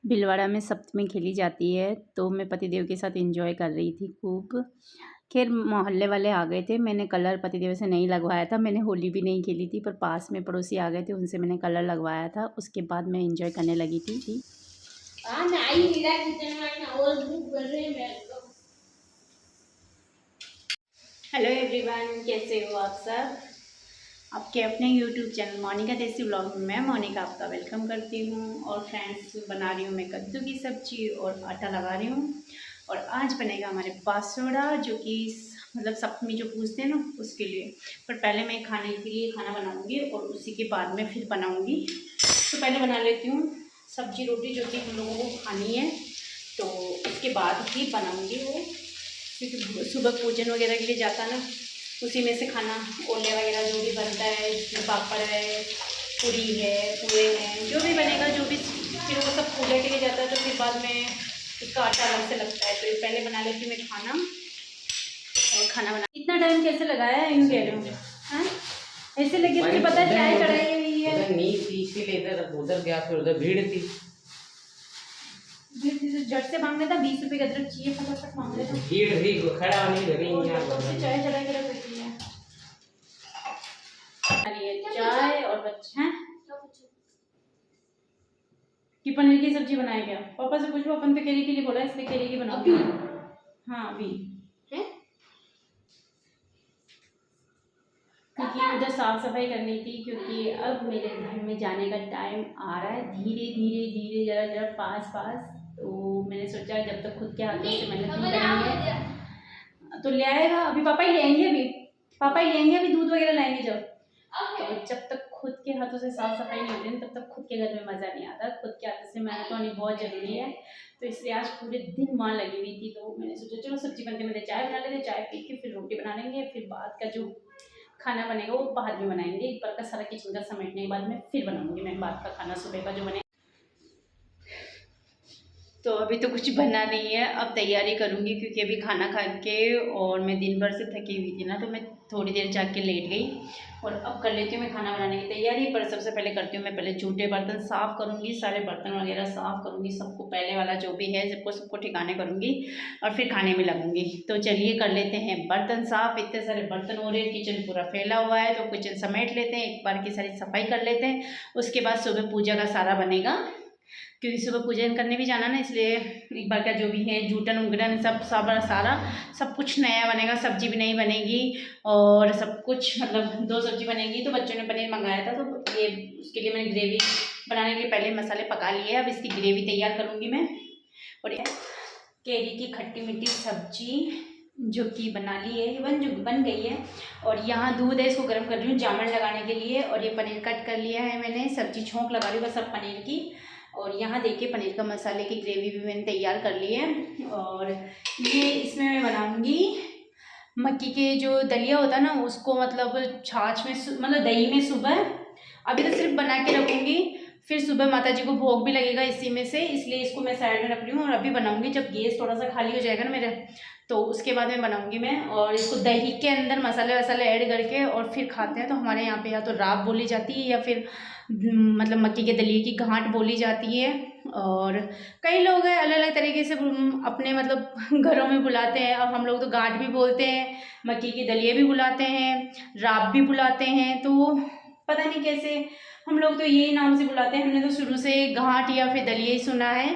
भीलवाड़ा में सप्तमी खेली जाती है, तो मैं पतिदेव के साथ एंजॉय कर रही थी खूब। खैर मोहल्ले वाले आ गए थे, मैंने कलर पतिदेव से नहीं लगवाया था, मैंने होली भी नहीं खेली थी, पर पास में पड़ोसी आ गए थे, उनसे मैंने कलर लगवाया था। उसके बाद मैं एंजॉय करने लगी थी। हेलो एवरीवन, कैसे हो आप सब? आपके अपने यूट्यूब चैनल मोनिका देसी ब्लॉग में मैं मोनिका आपका वेलकम करती हूँ। और फ्रेंड्स, बना रही हूँ मैं कद्दू की सब्जी और आटा लगा रही हूँ। और आज बनेगा हमारे बासोड़ा, जो कि मतलब सप्तमी जो पूजते हैं ना, उसके लिए। पर पहले मैं खाने के लिए खाना बनाऊँगी और उसी के बाद में फिर बनाऊँगी। तो पहले बना लेती हूँ सब्जी रोटी, जो कि हम लोगों को खानी है, तो उसके बाद ही बनाऊँगी वो, क्योंकि सुबह पूजन वगैरह के लिए जाता ना, उसी में से खाना ओले वगैरह जो भी बनता है, पापड़ है, पूरी है, पूरे हैं, जो भी बनेगा, जो भी, फिर वो सब पूजा के लिए जाता है, तो फिर बाद में उसका आटा अलग से लगता है। तो पहले बना लेती हूँ मैं खाना। और खाना बना इतना टाइम कैसे लगाया है, यूँ कह रहे हो? हाँ, ऐसे लगे मुझे पता है चाय चढ़ाई हुई है, उधर गया, फिर उधर भीड़ थी, झट से मांगने था। 20 रुपये का अदरक चाहिए, फटाफट मांग लेता। भीड़ थी, खड़ा नहीं लगी चाय चढ़ा के रख देती है। चाय और बच्चे हैं कि पनीर की सब्जी बनाए क्या? पापा से पूछो, अपन तो केरी के लिए बोला, इसलिए केरी की बनाओ। हाँ अभी है, क्योंकि उधर साफ सफाई करनी थी, क्योंकि अब मेरे घर में जाने का टाइम आ रहा है, धीरे धीरे धीरे, जरा जरा पास पास। तो मैंने सोचा जब तक खुद के हाथों से मेहनत नहीं करेंगे तो ले आएगा। अभी पापा ही लेंगे, अभी पापा ही लेंगे, अभी दूध वगैरह लाएंगे जब। तो जब तक खुद के हाथों से साफ सफाई नहीं होती, तब तक खुद के घर में मज़ा नहीं आता। खुद के हाथों से मेहनत होनी बहुत ज़रूरी है। तो इसलिए आज पूरे दिन वहाँ लगी हुई थी, तो मैंने सोचा चलो सब्जी बनते बनते चाय बना लेते, चाय पी के फिर रोटी बना लेंगे, फिर बाद का जो खाना बनेगा वो बाद में बनाएंगे। एक बार का सारा किचन का समेटने के बाद में फिर बनाऊंगी मैं बाद का खाना, सुबह का जो बने। तो अभी तो कुछ बना नहीं है, अब तैयारी करूँगी, क्योंकि अभी खाना खा के और मैं दिन भर से थकी हुई थी ना, तो मैं थोड़ी देर जाके लेट गई। और अब कर लेती हूँ मैं खाना बनाने की तैयारी। पर सबसे पहले करती हूँ मैं पहले जूठे बर्तन साफ़ करूँगी, सारे बर्तन वगैरह साफ़ करूँगी, सबको पहले वाला जो भी है सबको ठिकाने करूँगी और फिर खाने में लगूँगी। तो चलिए कर लेते हैं बर्तन साफ़। इतने सारे बर्तन हो रहे हैं, किचन पूरा फैला हुआ है, तो किचन समेट लेते हैं, एक बार की सारी सफाई कर लेते हैं। उसके बाद सुबह पूजा का सारा बनेगा, क्योंकि सुबह पूजन करने भी जाना ना, इसलिए एक बार का जो भी है जूठन उंगड़न सब सारा सब कुछ नया बनेगा। सब्जी भी नहीं बनेगी और सब कुछ, मतलब 2 सब्जी बनेगी। तो बच्चों ने पनीर मंगाया था, तो ये उसके लिए मैंने ग्रेवी बनाने के लिए पहले मसाले पका लिए। अब इसकी ग्रेवी तैयार करूँगी मैं। और केरी की खट्टी मीठी सब्जी जो कि बना ली है, बन गई है। और यहाँ दूध है, इसको गर्म कर रही हूँ जामन लगाने के लिए। और ये पनीर कट कर लिया है मैंने, सब्जी छोंक लगा रही हूँ बस अब पनीर की। और यहाँ देखिए पनीर का मसाले की ग्रेवी भी मैंने तैयार कर ली है। और ये इसमें मैं बनाऊँगी मक्की के जो दलिया होता है ना, उसको मतलब छाछ में, मतलब दही में सुबह। अभी तो सिर्फ बना के रखूँगी, फिर सुबह माता जी को भोग भी लगेगा इसी में से, इसलिए इसको मैं साइड में रख रही हूँ। और अभी बनाऊँगी जब गैस थोड़ा सा खाली हो जाएगा ना मेरा, तो उसके बाद में बनाऊँगी मैं। और इसको दही के अंदर मसाले वसाले ऐड करके और फिर खाते हैं। तो हमारे यहाँ पे या तो राब बोली जाती है या फिर मतलब मक्की के दलिए की गांठ बोली जाती है। और कई लोग हैं अलग अलग तरीके से अपने मतलब घरों में बुलाते हैं। अब हम लोग तो गांठ भी बोलते हैं, मक्की के दलिए भी बुलाते हैं, राब भी बुलाते हैं। तो पता नहीं कैसे हम लोग तो यही नाम से बुलाते हैं। हमने तो शुरू से गांठ या फिर दलिए ही सुना है,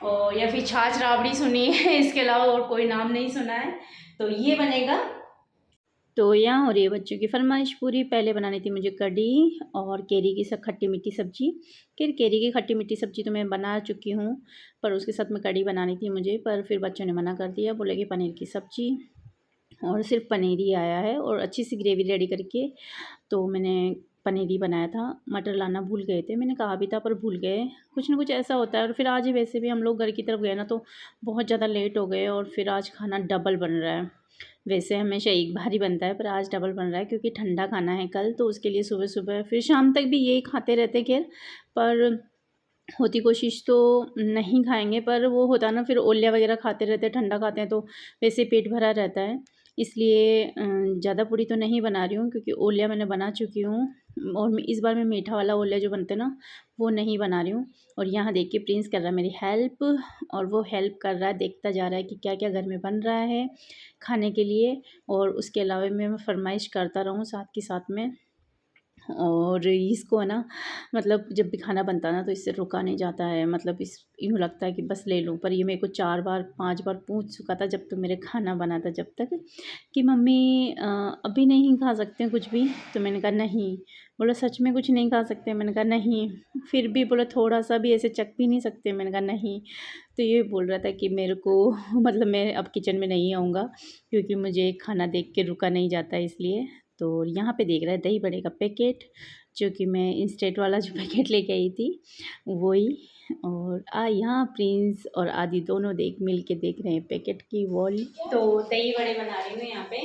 और या फिर छाछ राबड़ी सुनी है, इसके अलावा और कोई नाम नहीं सुना है। तो ये बनेगा। तो यहाँ हो रही है बच्चों की फरमाइश पूरी। पहले बनानी थी मुझे कढ़ी और केरी की खट्टी मीठी सब्जी। केरी की खट्टी मीठी सब्जी तो मैं बना चुकी हूँ, पर उसके साथ में कढ़ी बनानी थी मुझे। पर फिर बच्चों ने मना कर दिया, बोले कि पनीर की सब्जी, और सिर्फ पनीर ही आया है। और अच्छी सी ग्रेवी रेडी करके तो मैंने पनीर ही बनाया था। मटर लाना भूल गए थे, मैंने कहा भी था पर भूल गए, कुछ ना कुछ ऐसा होता है। और फिर आज ही वैसे भी हम लोग घर की तरफ गए ना, तो बहुत ज़्यादा लेट हो गए। और फिर आज खाना डबल बन रहा है। वैसे हमेशा एक बार ही बनता है, पर आज डबल बन रहा है, क्योंकि ठंडा खाना है कल, तो उसके लिए सुबह सुबह फिर शाम तक भी यही खाते रहते। खैर पर होती कोशिश तो नहीं खाएंगे, पर वो होता ना, फिर ओलिया वगैरह खाते रहते, ठंडा खाते हैं, तो वैसे पेट भरा रहता है। इसलिए ज़्यादा पूरी तो नहीं बना रही हूँ, क्योंकि ओलिया मैंने बना चुकी हूँ। और इस बार मैं मीठा वाला ओले जो बनते हैं ना वो नहीं बना रही हूँ। और यहाँ देखिए प्रिंस कर रहा है मेरी हेल्प, और वो हेल्प कर रहा है, देखता जा रहा है कि क्या क्या घर में बन रहा है खाने के लिए। और उसके अलावा मैं फरमाइश करता रहूँ साथ के साथ में। और इसको है ना मतलब जब भी खाना बनता है ना तो इससे रुका नहीं जाता है, मतलब इस यूँ लगता है कि बस ले लूँ। पर ये मेरे को 4 बार 5 बार पूछ चुका था जब तो मेरे खाना बना था जब तक, कि मम्मी अभी नहीं खा सकते हैं कुछ भी। तो मैंने कहा नहीं। बोला सच में कुछ नहीं खा सकते? मैंने कहा नहीं। फिर भी बोला थोड़ा सा भी ऐसे चख भी नहीं सकते? मैंने कहा नहीं। तो ये बोल रहा था कि मेरे को मतलब मैं अब किचन में नहीं आऊँगा क्योंकि मुझे खाना देख के रुका नहीं जाता इसलिए। तो यहाँ पे देख रहा है दही बड़े का पैकेट, जो कि मैं इंस्टेंट वाला जो पैकेट लेके आई थी वही। और यहाँ प्रिंस और आदि दोनों मिल के देख रहे हैं पैकेट की वॉल। तो दही बड़े बना रही हूँ यहाँ पे,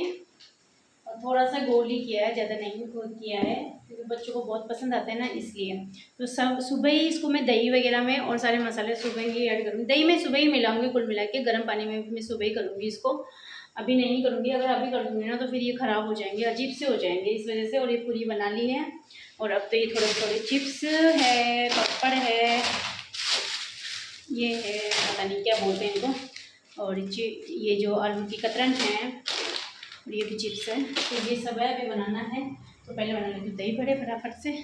और थोड़ा सा गोल ही किया है, ज़्यादा नहीं किया है क्योंकि बच्चों को बहुत पसंद आते हैं ना इसलिए। तो सब सुबह ही इसको मैं दही वगैरह में और सारे मसाले सुबह ही ऐड करूँगी। दही मैं सुबह ही मिलाऊंगी कुल मिला के, गर्म पानी में मैं सुबह ही करूँगी इसको, अभी नहीं करूँगी। अगर अभी कर दूँगी ना तो फिर ये ख़राब हो जाएंगे, अजीब से हो जाएंगे इस वजह से। और ये पूरी बना ली है। और अब तो ये थोड़े थोड़े चिप्स है, पापड़ है, ये है पता नहीं क्या बोलते हैं इनको, और ये जो आलू की कतरन है, और ये भी चिप्स है। तो ये सब है अभी बनाना है। तो पहले बना लेती हूँ दही बड़े फटाफट से।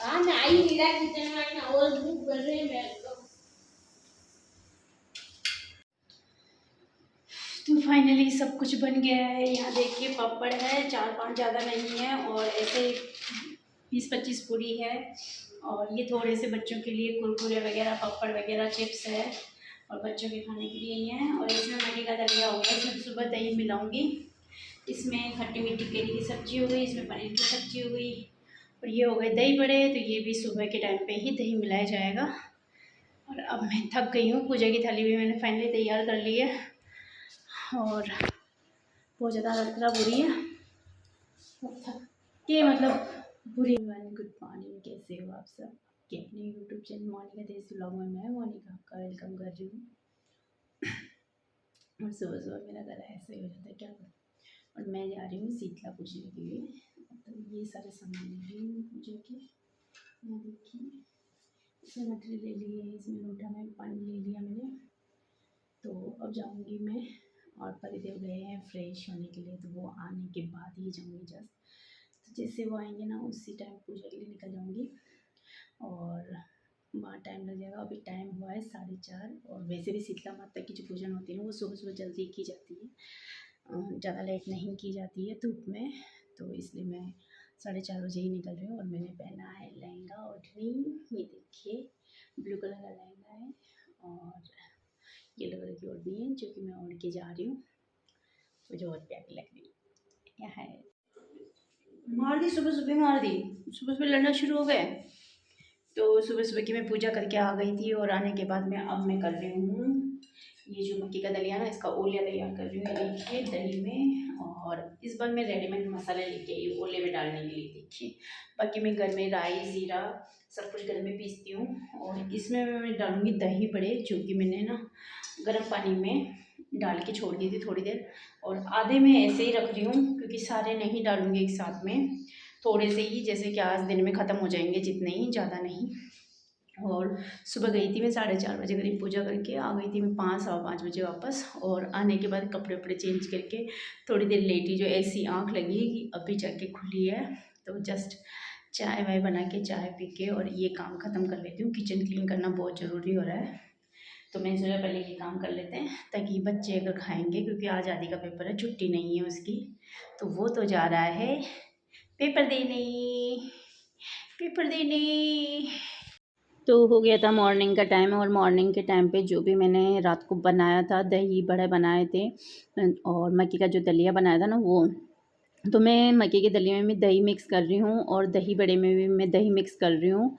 आई मेरा किचन में ना और भूख बढ़ रही है मेरे को। तो फाइनली सब कुछ बन गया है। यहाँ देखिए पापड़ है, 4-5 ज़्यादा नहीं है, और ऐसे 20-25 पूरी है। और ये थोड़े से बच्चों के लिए कुरकुरे वगैरह, पापड़ वगैरह, चिप्स है, और बच्चों के खाने के लिए ही है। और इसमें मैगी का दलिया हो गया, इसमें सुबह दही मिलाऊंगी। इसमें खट्टी मीठी केले की सब्ज़ी हो गई, इसमें पनीर की सब्ज़ी हो गई, और ये हो गए दही बड़े। तो ये भी सुबह के टाइम पे ही दही मिलाया जाएगा। और अब मैं थक गई हूँ, पूजा की थाली भी मैंने फाइनली तैयार कर ली है, और बहुत ज़्यादा हालत ख़राब हो रही है। थक के मतलब बुरी। गुड मॉर्निंग, कैसे हो आप सब? कि अपने यूट्यूब चैनल मोनिका देसी व्लॉग में मैं मोनिका आपका वेलकम कर रही हूँ। और सुबह सुबह मेरा गला ऐसे ही हो जाता है, क्या करूँ। और मैं जा रही हूँ शीतला पूजने के लिए, तो ये सारे सामान ले रही हूँ पूजा के। यहाँ देखिए इसमें मटेरियल ले लिए, इसमें लोटा में पानी ले लिया मैंने। तो अब जाऊँगी मैं, और परिदेव गए हैं फ्रेश होने के लिए, तो वो आने के बाद ही जाऊँगी जस्ट। तो जैसे वो आएंगे ना उसी टाइम पूजा के लिए निकल जाऊँगी, और वहाँ टाइम लग जाएगा। अभी टाइम हुआ है 4:30, और वैसे भी शीतला माता की जो पूजन होती है ना वो सुबह सुबह जल्दी की जाती है, ज़्यादा लेट नहीं की जाती है धूप में। तो इसलिए मैं 4:30 बजे ही निकल रही हूँ। और मैंने पहना है लहंगा ओढ़नी, ये देखिए ब्लू कलर का लहंगा है, और येलो कलर की ओढ़नी है जो कि मैं ओढ़ के जा रही हूँ। मुझे बहुत प्यारी लग रही है। यहाँ है, मार दी सुबह सुबह, मार दी सुबह सुबह, लड़ना शुरू हो गए। तो सुबह सुबह की मैं पूजा करके आ गई थी, और आने के बाद में अब मैं कर रही हूँ ये जो मक्की का दलिया ना, इसका ओलिया तैयार कर रही हूँ। देखिए दही में, और इस बार मैं रेडीमेड मसाले लेके आई हूँ ओले में डालने के लिए। देखिए बाकी मैं घर में राई ज़ीरा सब कुछ घर में पीसती हूँ। और इसमें मैं डालूँगी दही बड़े, जो कि मैंने ना गर्म पानी में डाल के छोड़ दी थी थोड़ी देर, और आधे में ऐसे ही रख रही हूँ क्योंकि सारे नहीं डालूँगी एक साथ में, थोड़े से ही, जैसे कि आज दिन में ख़त्म हो जाएंगे जितने ही, ज़्यादा नहीं। और सुबह गई थी मैं 4:30 बजे करीब पूजा करके, आ गई थी मैं 5-5:15 बजे वापस। और आने के बाद कपड़े वपड़े चेंज करके थोड़ी देर लेटी, जो ऐसी आँख लगी कि अभी जाके खुली है। तो जस्ट चाय वाय बना के, चाय पी के, और ये काम ख़त्म कर लेती हूँ। किचन क्लीन करना बहुत ज़रूरी हो रहा है, तो मैंने सोचा पहले ये काम कर लेते हैं ताकि बच्चे अगर खाएँगे, क्योंकि आज आदि का पेपर है, छुट्टी नहीं है उसकी, तो वो तो जा रहा है पेपर देने, पेपर देने। तो हो गया था मॉर्निंग का टाइम, और मॉर्निंग के टाइम पे जो भी मैंने रात को बनाया था, दही बड़े बनाए थे और मक्की का जो दलिया बनाया था ना वो, तो मैं मक्की के दलिया में भी दही मिक्स कर रही हूँ, और दही बड़े में भी मैं दही मिक्स कर रही हूँ,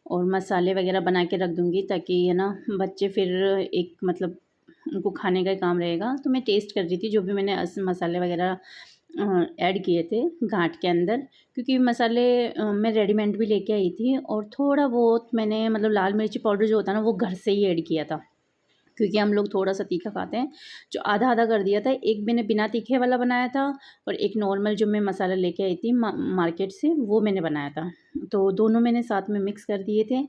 और मसाले वगैरह बना के रख दूँगी ताकि है ना बच्चे फिर एक मतलब उनको खाने का ही काम रहेगा। तो मैं टेस्ट कर रही थी जो भी मैंने मसाले वगैरह ऐड किए थे घाट के अंदर, क्योंकि मसाले मैं रेडीमेड भी लेके आई थी, और थोड़ा बहुत मैंने मतलब लाल मिर्ची पाउडर जो होता है ना वो घर से ही ऐड किया था। क्योंकि हम लोग थोड़ा सा तीखा खाते हैं। जो आधा आधा कर दिया था, एक मैंने बिना तीखे वाला बनाया था और एक नॉर्मल जो मैं मसाला लेके आई थी मार्केट से, वो मैंने बनाया था। तो दोनों मैंने साथ में मिक्स कर दिए थे,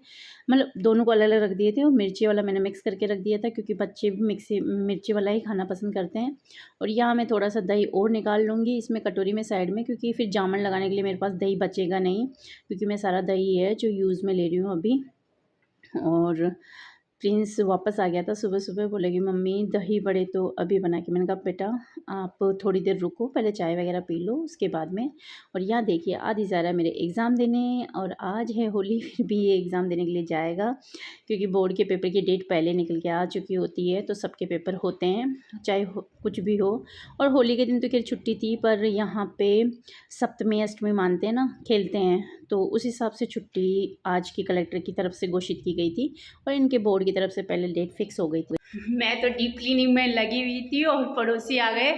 मतलब दोनों को अलग अलग रख दिए थे, और मिर्ची वाला मैंने मिक्स करके रख दिया था क्योंकि बच्चे भी मिर्ची वाला ही खाना पसंद करते हैं। और यहाँ मैं थोड़ा सा दही और निकाल लूँगी इसमें कटोरी में साइड में, क्योंकि फिर जामन लगाने के लिए मेरे पास दही बचेगा नहीं, क्योंकि मैं सारा दही है जो यूज़ में ले रही हूँ अभी। और प्रिंस वापस आ गया था सुबह सुबह, बोलेगी मम्मी दही बड़े तो अभी बना के। मैंने कहा बेटा आप थोड़ी देर रुको, पहले चाय वगैरह पी लो उसके बाद में। और यहाँ देखिए आदि जा रहा है मेरे एग्ज़ाम देने, और आज है होली, फिर भी ये एग्ज़ाम देने के लिए जाएगा, क्योंकि बोर्ड के पेपर की डेट पहले निकल के आ चुकी होती है, तो सबके पेपर होते हैं चाहे कुछ भी हो। और होली के दिन तो खैर छुट्टी थी, पर यहाँ पे सप्तमी अष्टमी मानते हैं ना, खेलते हैं, तो उस हिसाब से छुट्टी आज की कलेक्टर की तरफ से घोषित की गई थी, और इनके बोर्ड की तरफ से पहले डेट फिक्स हो गई थी। मैं तो डीप क्लीनिंग में लगी हुई थी और पड़ोसी आ गए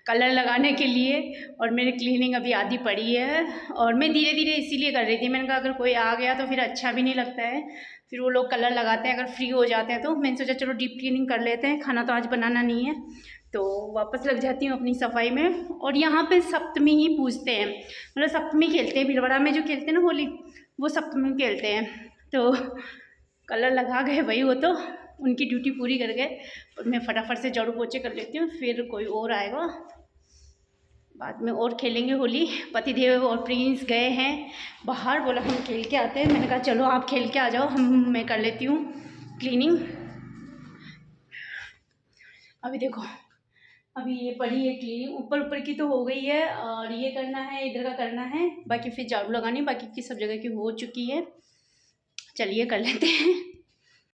कलर लगाने के लिए, और मेरी क्लीनिंग अभी आधी पड़ी है। और मैं धीरे धीरे इसीलिए कर रही थी, मैंने कहा अगर कोई आ गया तो फिर अच्छा भी नहीं लगता है, फिर वो लोग कलर लगाते हैं, अगर फ्री हो जाते हैं तो मैंने सोचा चलो डीप क्लीनिंग कर लेते हैं, खाना तो आज बनाना नहीं है, तो वापस लग जाती हूँ अपनी सफाई में। और यहाँ पे सप्तमी ही पूजते हैं, मतलब सप्तमी खेलते हैं, भीलवाड़ा में जो खेलते हैं ना होली, वो सप्तमी खेलते हैं। तो कलर लगा गए भाई, वो तो उनकी ड्यूटी पूरी कर गए, और मैं फटाफट से झाड़ू पोछे कर लेती हूँ, फिर कोई और आएगा बाद में और खेलेंगे होली। पतिदेव और प्रिंस गए हैं बाहर, बोला हम खेल के आते हैं, मैंने कहा चलो आप खेल के आ जाओ, मैं कर लेती हूँ क्लीनिंग। अभी देखो अभी ये पड़ी है क्लीनिंग, ऊपर ऊपर की तो हो गई है, और ये करना है, इधर का करना है, बाकी फिर झाड़ू लगानी, बाकी की सब जगह की हो चुकी है। चलिए कर लेते हैं।